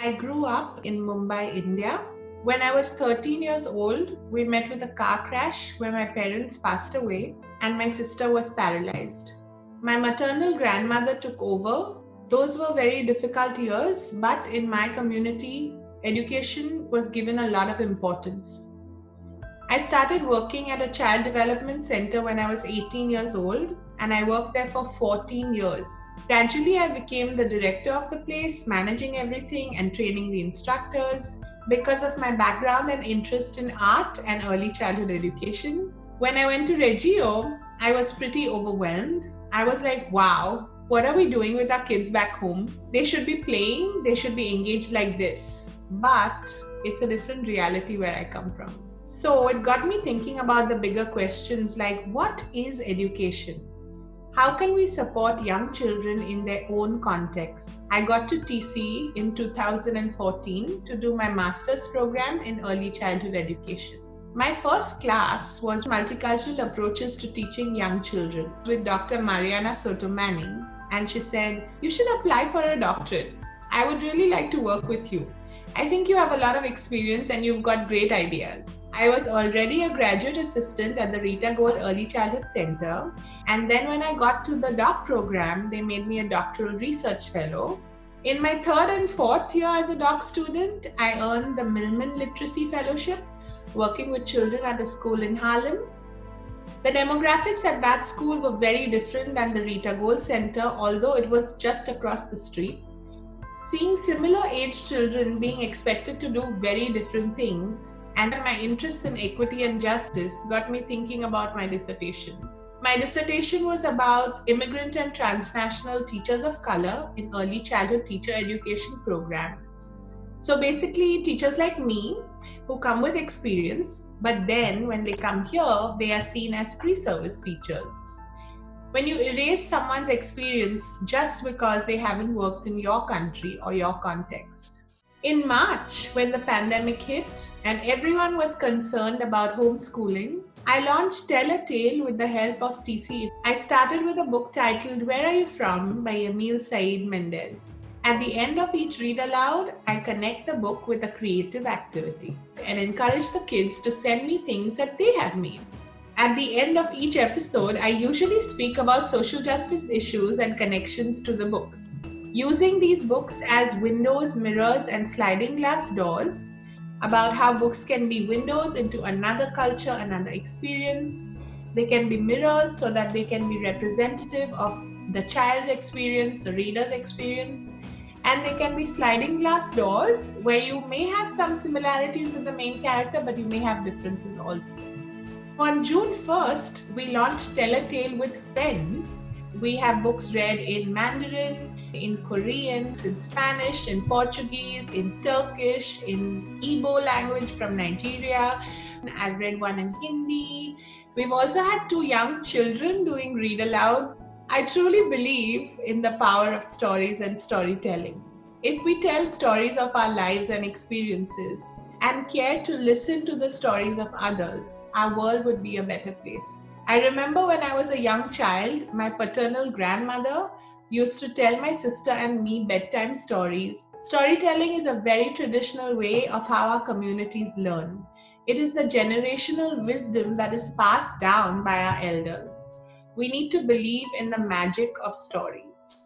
I grew up in Mumbai, India. When I was 13 years old, we met with a car crash where my parents passed away and my sister was paralyzed. My maternal grandmother took over. Those were very difficult years, but in my community, education was given a lot of importance. I started working at a child development center when I was 18 years old, and I worked there for 14 years. Gradually, I became the director of the place, managing everything and training the instructors. Because of my background and interest in art and early childhood education, when I went to Reggio, I was pretty overwhelmed. I was like, wow, what are we doing with our kids back home? They should be playing, they should be engaged like this. But it's a different reality where I come from. So it got me thinking about the bigger questions like, what is education? How can we support young children in their own context? I got to TCE in 2014 to do my master's program in early childhood education. My first class was Multicultural Approaches to Teaching Young Children with Dr. Mariana Soto Manning, and she said, you should apply for a doctorate. I would really like to work with you. I think you have a lot of experience and you've got great ideas. I was already a graduate assistant at the Rita Gold Early Childhood Center. And then when I got to the doc program, they made me a doctoral research fellow. In my third and fourth year as a doc student, I earned the Millman Literacy Fellowship, working with children at a school in Harlem. The demographics at that school were very different than the Rita Gold Center, although it was just across the street. Seeing similar age children being expected to do very different things and my interest in equity and justice got me thinking about my dissertation. My dissertation was about immigrant and transnational teachers of color in early childhood teacher education programs. So basically, teachers like me who come with experience, but then when they come here, they are seen as pre-service teachers. When you erase someone's experience just because they haven't worked in your country or your context. In March, when the pandemic hit and everyone was concerned about homeschooling, I launched Tell a Tale with the help of TCE. I started with a book titled Where Are You From by Emil Said Mendez. At the end of each read aloud, I connect the book with a creative activity and encourage the kids to send me things that they have made. At the end of each episode, I usually speak about social justice issues and connections to the books. Using these books as windows, mirrors, and sliding glass doors, about how books can be windows into another culture, another experience. They can be mirrors so that they can be representative of the child's experience, the reader's experience. And they can be sliding glass doors where you may have some similarities with the main character, but you may have differences also. On June 1st, we launched Tell a Tale with Friends. We have books read in Mandarin, in Korean, in Spanish, in Portuguese, in Turkish, in Igbo language from Nigeria. I've read one in Hindi. We've also had 2 young children doing read alouds. I truly believe in the power of stories and storytelling. If we tell stories of our lives and experiences and care to listen to the stories of others, our world would be a better place. I remember when I was a young child, my paternal grandmother used to tell my sister and me bedtime stories. Storytelling is a very traditional way of how our communities learn. It is the generational wisdom that is passed down by our elders. We need to believe in the magic of stories.